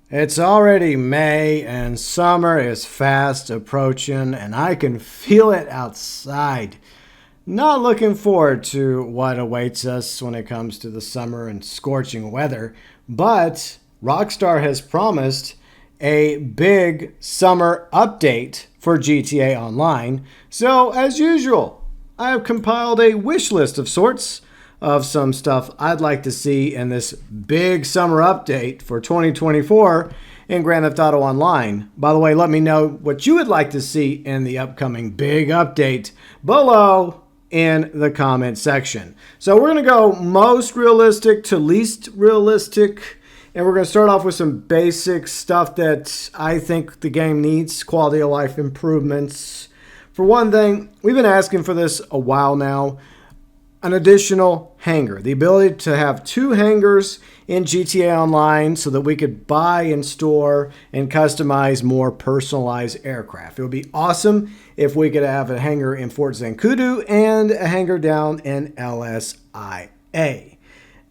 It's already May and summer is fast approaching, and I can feel it outside. Not looking forward to what awaits us when it comes to the summer and scorching weather, but Rockstar has promised a big summer update for GTA Online. So, as usual, I have compiled a wish list of sorts of some stuff I'd like to see in this big summer update for 2024 in Grand Theft Auto Online. By the way, let me know what you would like to see in the upcoming big update below in the comment section. So we're going to go most realistic to least realistic, and we're going to start off with some basic stuff that I think the game needs, quality of life improvements. For one thing, we've been asking for this a while now. An additional hangar, the ability to have 2 hangars in GTA Online so that we could buy and store and customize more personalized aircraft. It would be awesome if we could have a hangar in Fort Zancudo and a hangar down in LSIA.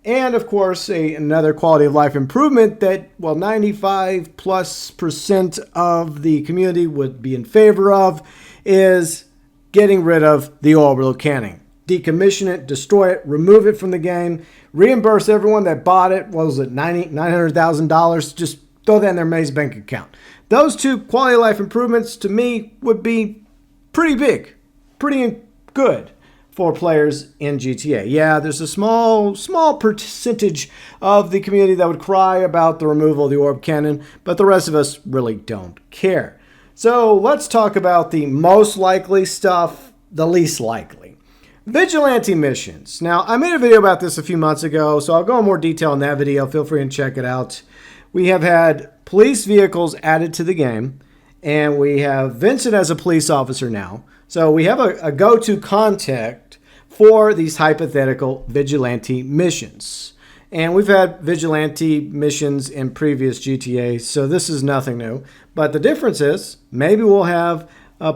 And of course, another quality of life improvement that, well, 95+% of the community would be in favor of is getting rid of the orbital cannon. Decommission it, destroy it, remove it from the game, reimburse everyone that bought it. What was it, $900,000? Just throw that in their Maze bank account. Those 2 quality of life improvements to me would be pretty big, pretty good for players in GTA. Yeah, there's a small percentage of the community that would cry about the removal of the orb cannon, but the rest of us really don't care. So let's talk about the most likely stuff, the least likely. Vigilante missions. Now, I made a video about this a few months ago, so I'll go in more detail in that video. Feel free and check it out. We have had police vehicles added to the game, and we have Vincent as a police officer now. So we have a go-to contact for these hypothetical vigilante missions. And we've had vigilante missions in previous GTA, so this is nothing new. But the difference is maybe we'll have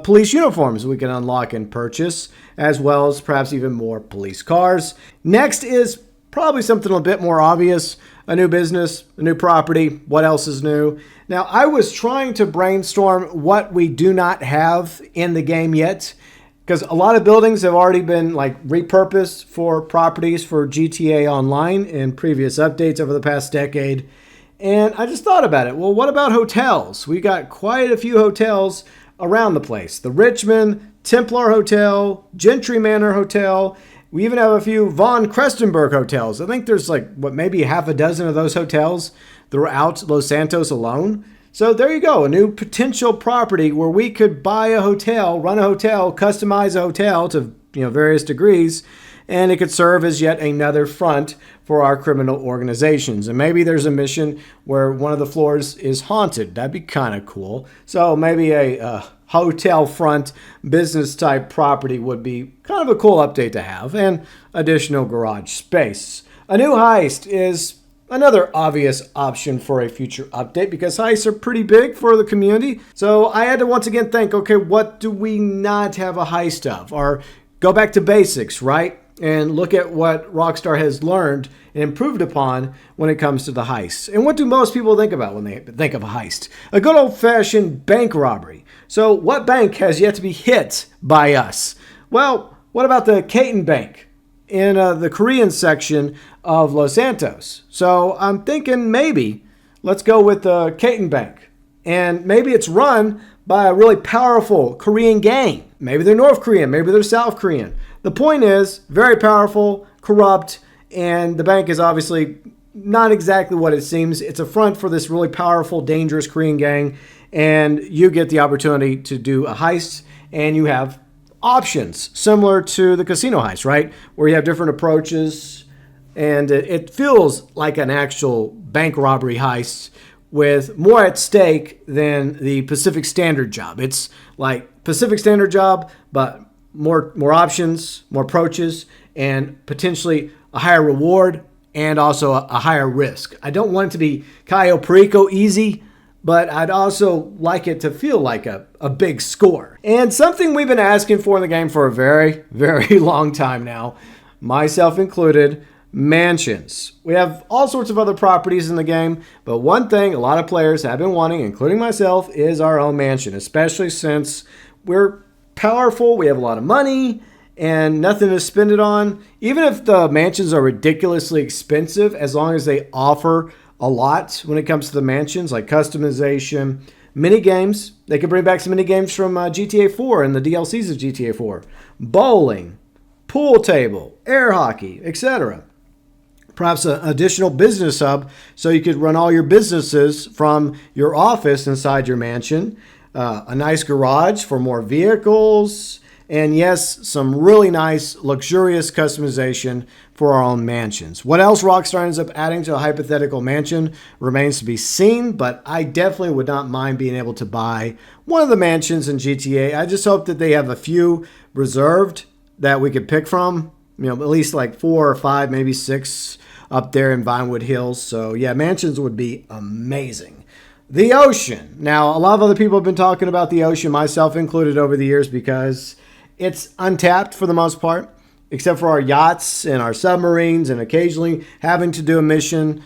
police uniforms we can unlock and purchase, as well as perhaps even more police cars. Next is probably something a bit more obvious, a new business, a new property. What else is new? Now, I was trying to brainstorm what we do not have in the game yet, because a lot of buildings have already been repurposed for properties for GTA Online in previous updates over the past decade. And I just thought about it. Well, what about hotels? We got quite a few hotels around the place. The Richmond, Templar Hotel, Gentry Manor Hotel. We even have a few Von Krestenberg hotels. I think there's maybe half a dozen of those hotels throughout Los Santos alone. So there you go, a new potential property where we could buy a hotel, run a hotel, customize a hotel to various degrees, and it could serve as yet another front for our criminal organizations. And maybe there's a mission where one of the floors is haunted. That'd be kind of cool. So maybe a hotel front business type property would be kind of a cool update to have, and additional garage space. A new heist is another obvious option for a future update because heists are pretty big for the community. So I had to once again think, okay, what do we not have a heist of? Or go back to basics, right? And look at what Rockstar has learned and improved upon when it comes to the heists. And what do most people think about when they think of a heist? A good old-fashioned bank robbery. So what bank has yet to be hit by us? Well, what about the Caton Bank in the Korean section of Los Santos? So I'm thinking maybe let's go with the Caton Bank. And maybe it's run by a really powerful Korean gang. Maybe they're North Korean, maybe they're South Korean. The point is, very powerful, corrupt, and the bank is obviously not exactly what it seems. It's a front for this really powerful, dangerous Korean gang, and you get the opportunity to do a heist, and you have options similar to the casino heist, right? Where you have different approaches, and it feels like an actual bank robbery heist with more at stake than the Pacific Standard job. It's like Pacific Standard job, but more options, more approaches, and potentially a higher reward and also a higher risk. I don't want it to be Cayo Perico easy, but I'd also like it to feel like a big score. And something we've been asking for in the game for a very, very long time now, myself included, mansions. We have all sorts of other properties in the game, but one thing a lot of players have been wanting, including myself, is our own mansion, especially since we're powerful, we have a lot of money, and nothing to spend it on. Even if the mansions are ridiculously expensive, as long as they offer a lot when it comes to the mansions, like customization, mini games. They could bring back some mini games from GTA 4 and the DLCs of GTA 4. Bowling, pool table, air hockey, etc. Perhaps an additional business hub so you could run all your businesses from your office inside your mansion. A nice garage for more vehicles. And yes, some really nice, luxurious customization for our own mansions. What else Rockstar ends up adding to a hypothetical mansion remains to be seen, but I definitely would not mind being able to buy one of the mansions in GTA. I just hope that they have a few reserved that we could pick from. At least like 4 or 5, maybe 6 up there in Vinewood Hills. So yeah, mansions would be amazing. The ocean. Now, a lot of other people have been talking about the ocean, myself included, over the years because it's untapped for the most part, except for our yachts and our submarines and occasionally having to do a mission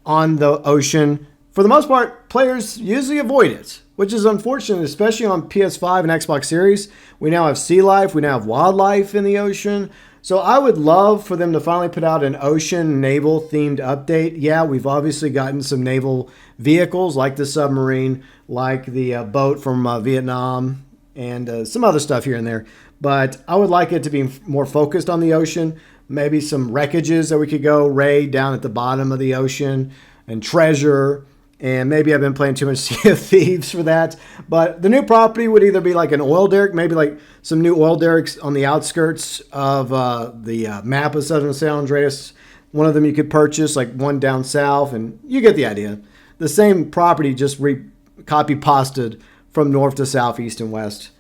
on the ocean. For the most part, players usually avoid it, which is unfortunate, especially on PS5 and Xbox Series. We now have sea life. We now have wildlife in the ocean. So I would love for them to finally put out an ocean naval themed update. Yeah, we've obviously gotten some naval vehicles like the submarine, like the boat from Vietnam, and some other stuff here and there. But I would like it to be more focused on the ocean. Maybe some wreckages that we could go raid down at the bottom of the ocean and treasure. And maybe I've been playing too much Sea of Thieves for that. But the new property would either be like an oil derrick, maybe like some new oil derricks on the outskirts of the map of Southern San Andreas. One of them you could purchase, like one down south, and you get the idea. The same property, just copy-pasted from north to south, east and west.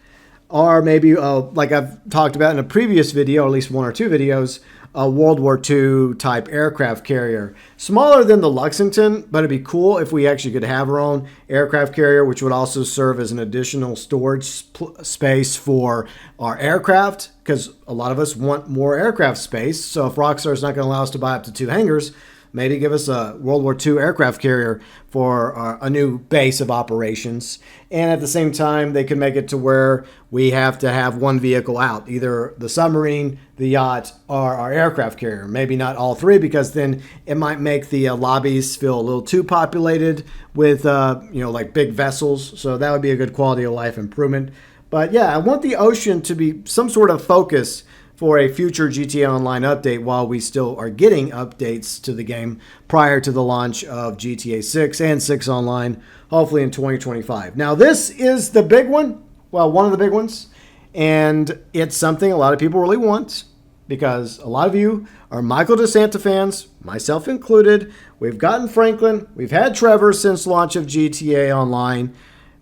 Or maybe, like I've talked about in a previous video, or at least 1 or 2 videos, a World War II type aircraft carrier. Smaller than the Lexington, but it'd be cool if we actually could have our own aircraft carrier, which would also serve as an additional storage space for our aircraft, because a lot of us want more aircraft space. So if Rockstar's not going to allow us to buy up to 2 hangars, maybe give us a World War II aircraft carrier for a new base of operations. And at the same time, they can make it to where we have to have one vehicle out, either the submarine, the yacht, or our aircraft carrier. Maybe not all 3, because then it might make the lobbies feel a little too populated with, like big vessels. So that would be a good quality of life improvement. But yeah, I want the ocean to be some sort of focus for a future GTA Online update while we still are getting updates to the game prior to the launch of GTA 6 and 6 Online, hopefully in 2025. Now, this is the big one. Well, one of the big ones. And it's something a lot of people really want because a lot of you are Michael DeSanta fans, myself included. We've gotten Franklin. We've had Trevor since launch of GTA Online.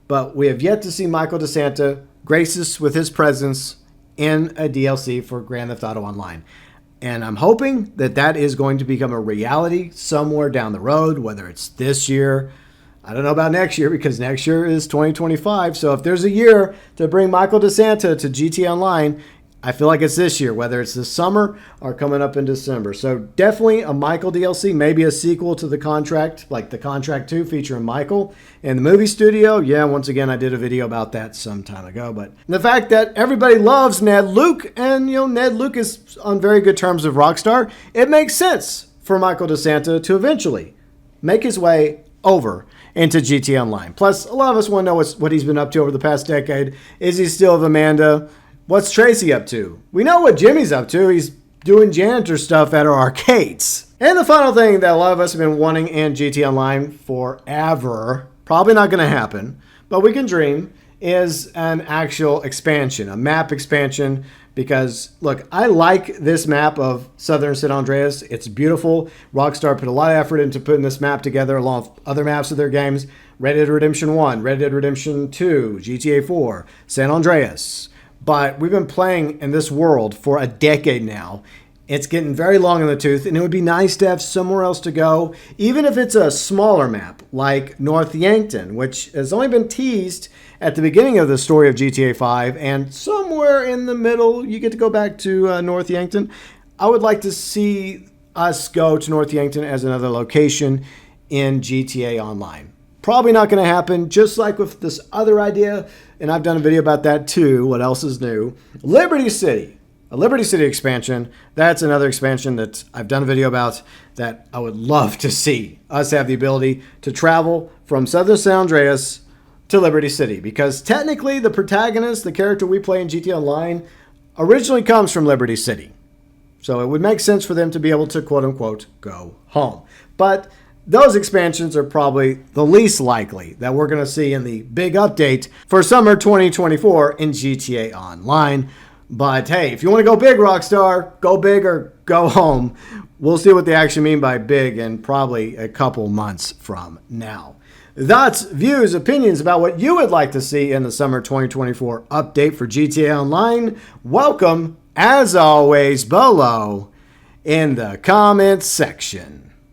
But we have yet to see Michael DeSanta grace us with his presence in a DLC for Grand Theft Auto Online. And I'm hoping that that is going to become a reality somewhere down the road, whether it's this year. I don't know about next year because next year is 2025. So if there's a year to bring Michael DeSanta to GTA Online, I feel like it's this year, whether it's this summer or coming up in December. So definitely a Michael DLC, maybe a sequel to The Contract, like The Contract 2 featuring Michael in the movie studio. Yeah, once again, I did a video about that some time ago. But the fact that everybody loves Ned Luke, and Ned Luke is on very good terms with Rockstar, it makes sense for Michael DeSanta to eventually make his way over into GTA Online. Plus, a lot of us want to know what he's been up to over the past decade. Is he still with Amanda? What's Tracy up to? We know what Jimmy's up to. He's doing janitor stuff at our arcades. And the final thing that a lot of us have been wanting in GTA Online forever, probably not going to happen, but we can dream, is an actual expansion, a map expansion. Because, look, I like this map of Southern San Andreas. It's beautiful. Rockstar put a lot of effort into putting this map together along with other maps of their games. Red Dead Redemption 1, Red Dead Redemption 2, GTA 4, San Andreas. But we've been playing in this world for a decade now. It's getting very long in the tooth, and it would be nice to have somewhere else to go, even if it's a smaller map, like North Yankton, which has only been teased at the beginning of the story of GTA 5, and somewhere in the middle, you get to go back to North Yankton. I would like to see us go to North Yankton as another location in GTA Online. Probably not going to happen, just like with this other idea, and I've done a video about that too. What else is new? Liberty City. A Liberty City expansion. That's another expansion that I've done a video about that I would love to see us have the ability to travel from Southern San Andreas to Liberty City, because technically the protagonist, the character we play in GTA Online, originally comes from Liberty City. So it would make sense for them to be able to, quote unquote, go home. But those expansions are probably the least likely that we're going to see in the big update for summer 2024 in GTA Online. But hey, if you want to go big, Rockstar, go big or go home. We'll see what they actually mean by big in probably a couple months from now. Thoughts, views, opinions about what you would like to see in the summer 2024 update for GTA Online? Welcome, as always, below in the comments section.